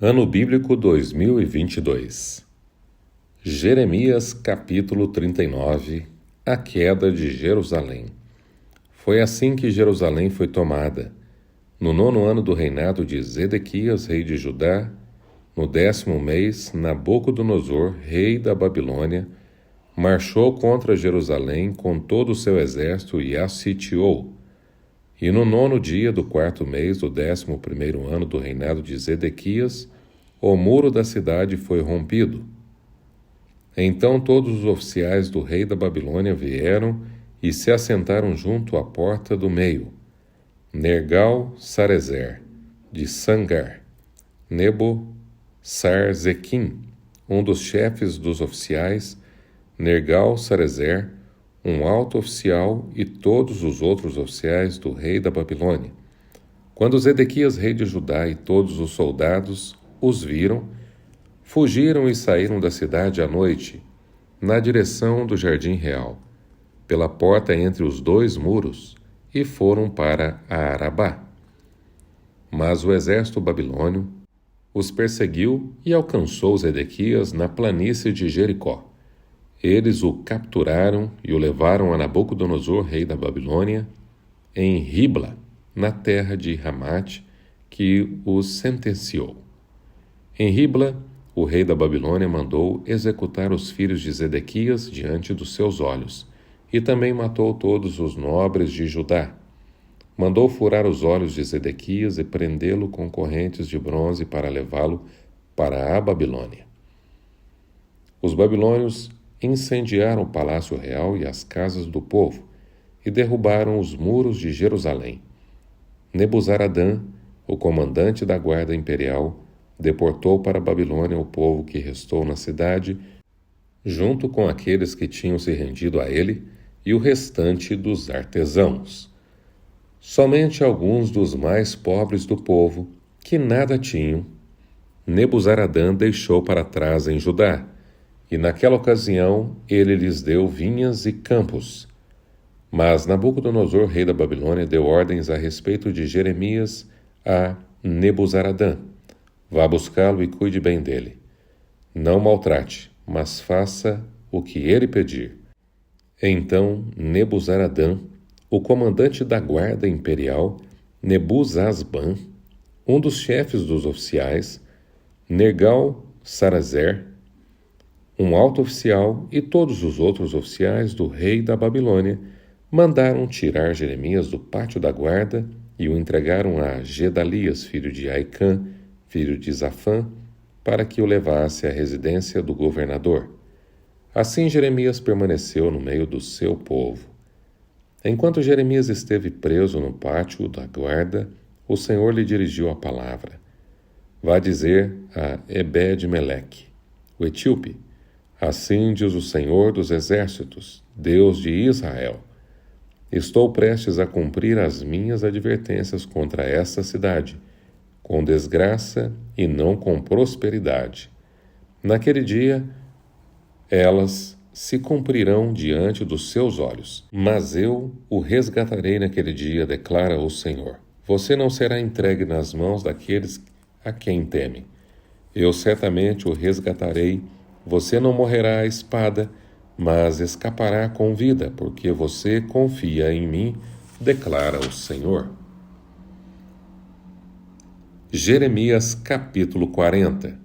Ano Bíblico 2022. Jeremias capítulo 39. A queda de Jerusalém. Foi assim que Jerusalém foi tomada. No 9º ano do reinado de Zedequias, rei de Judá, no 10º mês, Nabucodonosor, rei da Babilônia, marchou contra Jerusalém com todo o seu exército e a sitiou. E no 9º dia do 4º mês do 11º ano do reinado de Zedequias, o muro da cidade foi rompido. Então todos os oficiais do rei da Babilônia vieram e se assentaram junto à porta do meio. Nergal-Sarezer, de Sangar, Nebo-Sarzequim, um dos chefes dos oficiais, Nergal-Sarezer, um alto oficial e todos os outros oficiais do rei da Babilônia. Quando Zedequias, rei de Judá, e todos os soldados os viram, fugiram e saíram da cidade à noite, na direção do jardim real, pela porta entre os dois muros, e foram para Arabá. Mas o exército babilônio os perseguiu e alcançou Zedequias na planície de Jericó. Eles o capturaram e o levaram a Nabucodonosor, rei da Babilônia, em Ribla, na terra de Ramate, que os sentenciou. Em Ribla, o rei da Babilônia mandou executar os filhos de Zedequias diante dos seus olhos, e também matou todos os nobres de Judá. Mandou furar os olhos de Zedequias e prendê-lo com correntes de bronze para levá-lo para a Babilônia. Os babilônios incendiaram o palácio real e as casas do povo, e derrubaram os muros de Jerusalém. Nebuzaradã, o comandante da guarda imperial, deportou para a Babilônia o povo que restou na cidade, junto com aqueles que tinham se rendido a ele e o restante dos artesãos. Somente alguns dos mais pobres do povo, que nada tinham, Nebuzaradã deixou para trás em Judá, e naquela ocasião ele lhes deu vinhas e campos. Mas Nabucodonosor, rei da Babilônia, deu ordens a respeito de Jeremias a Nebuzaradã: vá buscá-lo e cuide bem dele. Não maltrate, mas faça o que ele pedir. Então Nebuzaradã, o comandante da guarda imperial, Nebuzasban, um dos chefes dos oficiais, Nergal-Sarezer, um alto oficial e todos os outros oficiais do rei da Babilônia mandaram tirar Jeremias do pátio da guarda e o entregaram a Gedalias, filho de Aicã, filho de Zafã, para que o levasse à residência do governador. Assim Jeremias permaneceu no meio do seu povo. Enquanto Jeremias esteve preso no pátio da guarda, o Senhor lhe dirigiu a palavra: vá dizer a Ebed-Meleque, o etíope: assim diz o Senhor dos exércitos, Deus de Israel: estou prestes a cumprir as minhas advertências contra esta cidade, com desgraça e não com prosperidade. Naquele dia, elas se cumprirão diante dos seus olhos. Mas eu o resgatarei naquele dia, declara o Senhor. Você não será entregue nas mãos daqueles a quem teme. Eu certamente o resgatarei. Você não morrerá à espada, mas escapará com vida, porque você confia em mim, declara o Senhor. Jeremias capítulo 40.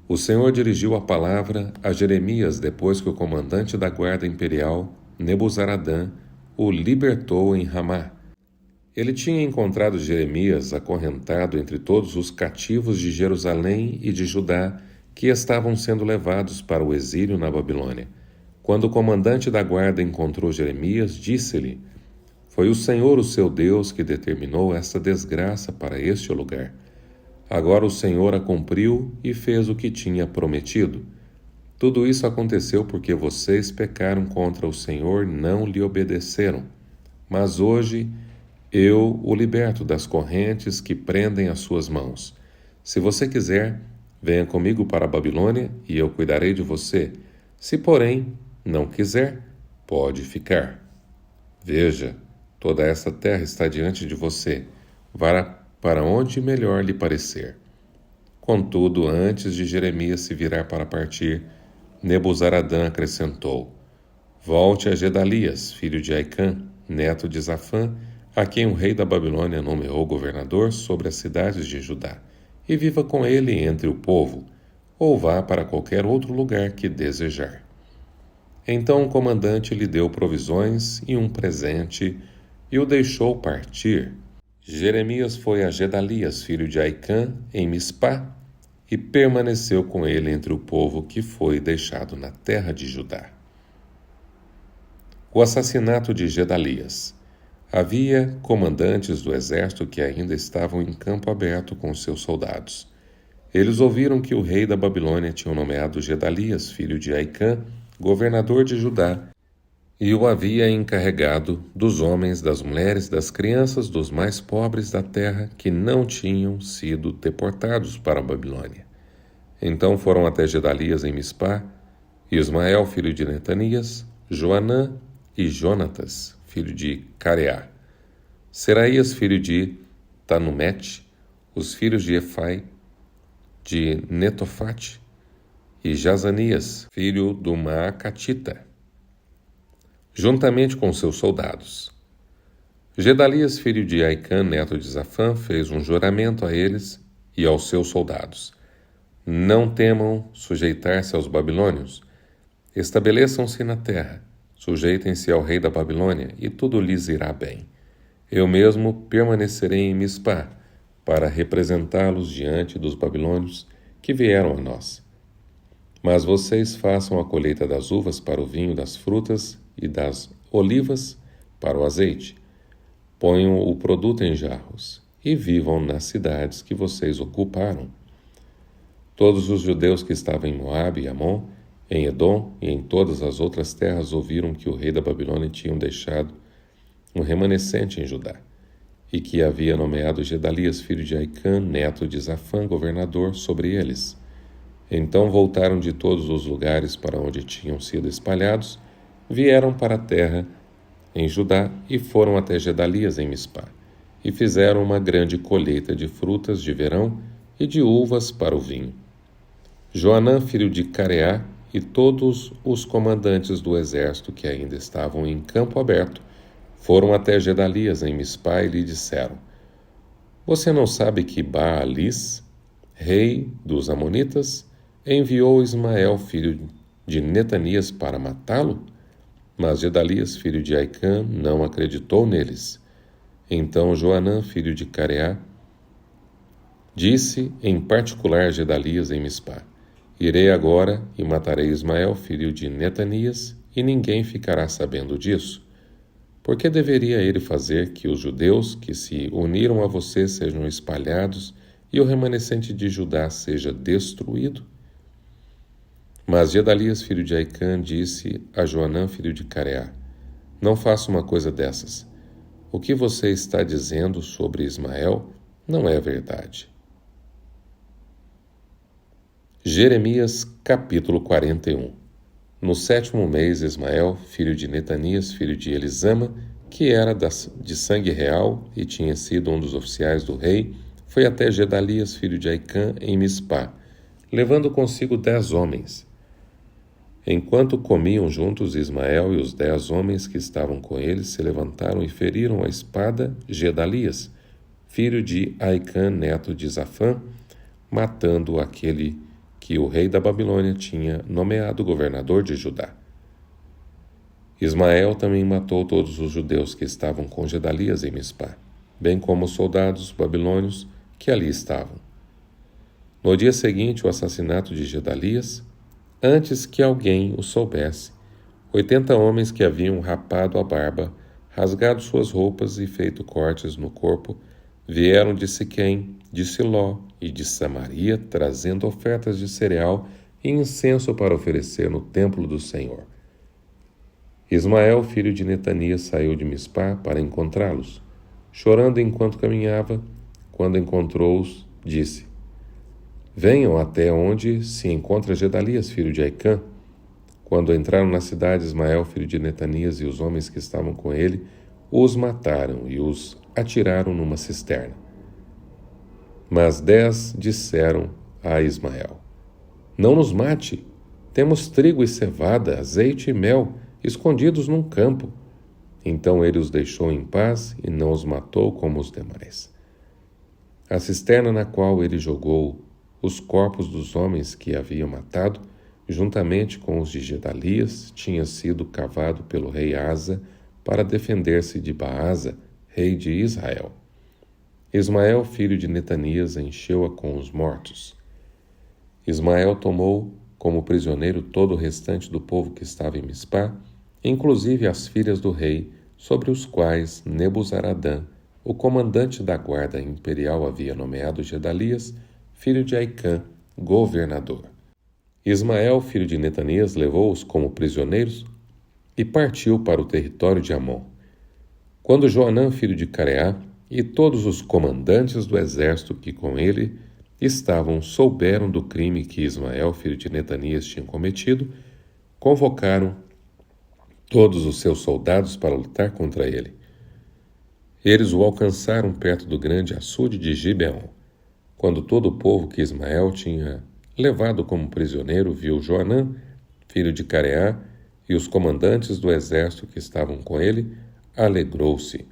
O Senhor dirigiu a palavra a Jeremias depois que o comandante da guarda imperial, Nebuzaradã, o libertou em Ramá. Ele tinha encontrado Jeremias acorrentado entre todos os cativos de Jerusalém e de Judá que estavam sendo levados para o exílio na Babilônia. Quando o comandante da guarda encontrou Jeremias, disse-lhe: foi o Senhor, o seu Deus, que determinou essa desgraça para este lugar. Agora o Senhor a cumpriu e fez o que tinha prometido. Tudo isso aconteceu porque vocês pecaram contra o Senhor e não lhe obedeceram. Mas hoje eu o liberto das correntes que prendem as suas mãos. Se você quiser, venha comigo para a Babilônia e eu cuidarei de você. Se, porém, não quiser, pode ficar. Veja, toda essa terra está diante de você. Vá para onde melhor lhe parecer. Contudo, antes de Jeremias se virar para partir, Nebuzaradã acrescentou: Volte a Gedalias, filho de Aicã, neto de Zafã, a quem o rei da Babilônia nomeou governador sobre as cidades de Judá, e viva com ele entre o povo, ou vá para qualquer outro lugar que desejar. Então o comandante lhe deu provisões e um presente e o deixou partir. Jeremias foi a Gedalias, filho de Aicã, em Mispá, e permaneceu com ele entre o povo que foi deixado na terra de Judá. O assassinato de Gedalias. Havia comandantes do exército que ainda estavam em campo aberto com seus soldados. Eles ouviram que o rei da Babilônia tinha nomeado Gedalias, filho de Aicã, governador de Judá, e o havia encarregado dos homens, das mulheres, das crianças, dos mais pobres da terra que não tinham sido deportados para a Babilônia. Então foram até Gedalias em Mispá, Ismael, filho de Netanias, Joanã e Jonatas, filho de Careá, Seraías, filho de Tanumete, os filhos de Efai, de Netofate, e Jazanias, filho do Maacatita, juntamente com seus soldados. Gedalias, filho de Aicã, neto de Zafã, fez um juramento a eles e aos seus soldados: Não temam sujeitar-se aos babilônios. Estabeleçam-se na terra, sujeitem-se ao rei da Babilônia, e tudo lhes irá bem. Eu mesmo permanecerei em Mispá, para representá-los diante dos babilônios que vieram a nós. Mas vocês façam a colheita das uvas para o vinho, das frutas e das olivas para o azeite. Ponham o produto em jarros e vivam nas cidades que vocês ocuparam. Todos os judeus que estavam em Moabe e Amon, em Edom e em todas as outras terras ouviram que o rei da Babilônia tinha deixado um remanescente em Judá, e que havia nomeado Gedalias, filho de Aicã, neto de Zafã, governador sobre eles. Então voltaram de todos os lugares para onde tinham sido espalhados, vieram para a terra em Judá e foram até Gedalias em Mispá, e fizeram uma grande colheita de frutas de verão e de uvas para o vinho. Joanã, filho de Careá, e todos os comandantes do exército que ainda estavam em campo aberto foram até Gedalias em Mispá e lhe disseram: Você não sabe que Baalis, rei dos Amonitas, enviou Ismael, filho de Netanias, para matá-lo? Mas Gedalias, filho de Aicã, não acreditou neles. Então Joanã, filho de Careá, disse em particular a Gedalias em Mispá: Irei agora e matarei Ismael, filho de Netanias, e ninguém ficará sabendo disso. Por que deveria ele fazer que os judeus que se uniram a você sejam espalhados e o remanescente de Judá seja destruído? Mas Gedalias, filho de Aicã, disse a Joanã, filho de Careá: Não faça uma coisa dessas. O que você está dizendo sobre Ismael não é verdade. Jeremias, capítulo 41. No 7º mês, Ismael, filho de Netanias, filho de Elisama, que era de sangue real e tinha sido um dos oficiais do rei, foi até Gedalias, filho de Aicã, em Mispá, levando consigo 10 homens. Enquanto comiam juntos, Ismael e os 10 homens que estavam com eles se levantaram e feriram a espada Gedalias, filho de Aicã, neto de Zafã, matando aquele que o rei da Babilônia tinha nomeado governador de Judá. Ismael também matou todos os judeus que estavam com Gedalias em Mispá, bem como os soldados babilônios que ali estavam. No dia seguinte, o assassinato de Gedalias, antes que alguém o soubesse, 80 homens que haviam rapado a barba, rasgado suas roupas e feito cortes no corpo, vieram de Siquém, de Siló e de Samaria, trazendo ofertas de cereal e incenso para oferecer no templo do Senhor. Ismael, filho de Netanias, saiu de Mispá para encontrá-los. Chorando enquanto caminhava, quando encontrou-os, disse: Venham até onde se encontra Gedalias, filho de Aicã. Quando entraram na cidade, Ismael, filho de Netanias, e os homens que estavam com ele, os mataram e os atiraram numa cisterna. Mas 10 disseram a Ismael: Não nos mate. Temos trigo e cevada, azeite e mel, escondidos num campo. Então ele os deixou em paz e não os matou como os demais. A cisterna na qual ele jogou os corpos dos homens que haviam matado, juntamente com os de Gedalias, tinha sido cavado pelo rei Asa para defender-se de Baasa, rei de Israel. Ismael, filho de Netanias, encheu-a com os mortos. Ismael tomou como prisioneiro todo o restante do povo que estava em Mispá, inclusive as filhas do rei, sobre os quais Nebuzaradã, o comandante da guarda imperial, havia nomeado Gedalias, filho de Aicã, governador. Ismael, filho de Netanias, levou-os como prisioneiros e partiu para o território de Amon. Quando Joanã, filho de Careá, e todos os comandantes do exército que com ele estavam souberam do crime que Ismael, filho de Netanias, tinha cometido, convocaram todos os seus soldados para lutar contra ele. Eles o alcançaram perto do grande açude de Gibeon. Quando todo o povo que Ismael tinha levado como prisioneiro viu Joanã, filho de Careá, e os comandantes do exército que estavam com ele, alegrou-se.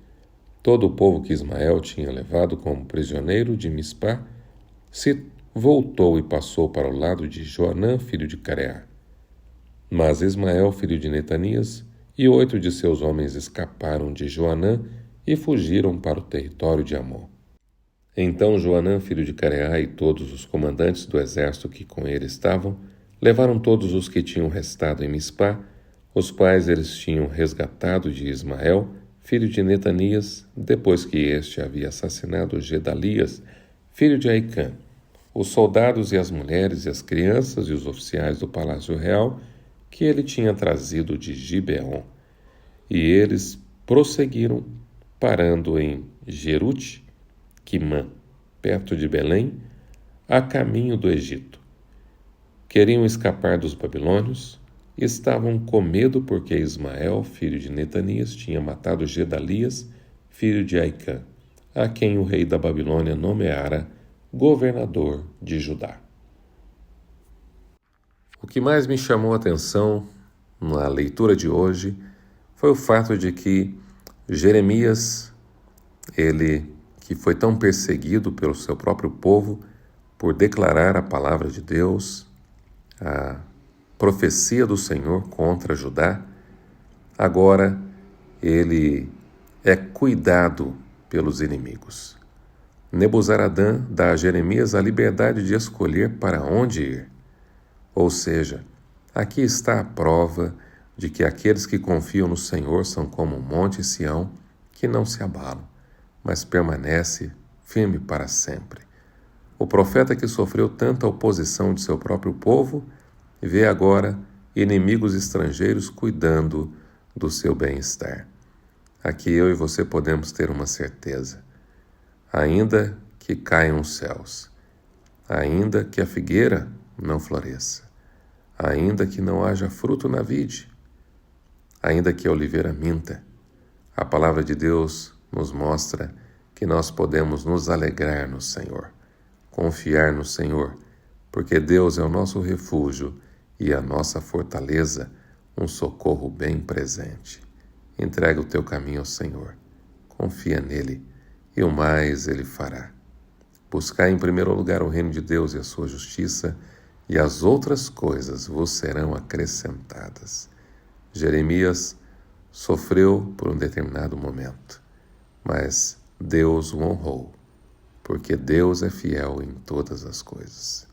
Todo o povo que Ismael tinha levado como prisioneiro de Mispá se voltou e passou para o lado de Joanã, filho de Careá. Mas Ismael, filho de Netanias, e 8 de seus homens escaparam de Joanã e fugiram para o território de Amon. Então Joanã, filho de Careá, e todos os comandantes do exército que com ele estavam, levaram todos os que tinham restado em Mispá, os quais eles tinham resgatado de Ismael, filho de Netanias, depois que este havia assassinado Gedalias, filho de Aicã, os soldados e as mulheres e as crianças e os oficiais do palácio real que ele tinha trazido de Gibeon. E eles prosseguiram, parando em Jerute, Quimã, perto de Belém, a caminho do Egito. Queriam escapar dos babilônios e estavam com medo porque Ismael, filho de Netanias, tinha matado Gedalias, filho de Aicã, a quem o rei da Babilônia nomeara governador de Judá. O que mais me chamou a atenção na leitura de hoje foi o fato de que Jeremias, ele que foi tão perseguido pelo seu próprio povo por declarar a palavra de Deus, a profecia do Senhor contra Judá, agora ele é cuidado pelos inimigos. Nebuzaradã dá a Jeremias a liberdade de escolher para onde ir. Ou seja, aqui está a prova de que aqueles que confiam no Senhor são como o monte Sião, que não se abalam, mas permanece firme para sempre. O profeta que sofreu tanta oposição de seu próprio povo vê agora inimigos estrangeiros cuidando do seu bem-estar. Aqui eu e você podemos ter uma certeza. Ainda que caiam os céus, ainda que a figueira não floresça, ainda que não haja fruto na vide, ainda que a oliveira minta, a palavra de Deus nos mostra que nós podemos nos alegrar no Senhor, confiar no Senhor, porque Deus é o nosso refúgio e a nossa fortaleza, um socorro bem presente. Entrega o teu caminho ao Senhor, confia nele e o mais ele fará. Buscai em primeiro lugar o reino de Deus e a sua justiça, e as outras coisas vos serão acrescentadas. Jeremias sofreu por um determinado momento, mas Deus o honrou, porque Deus é fiel em todas as coisas.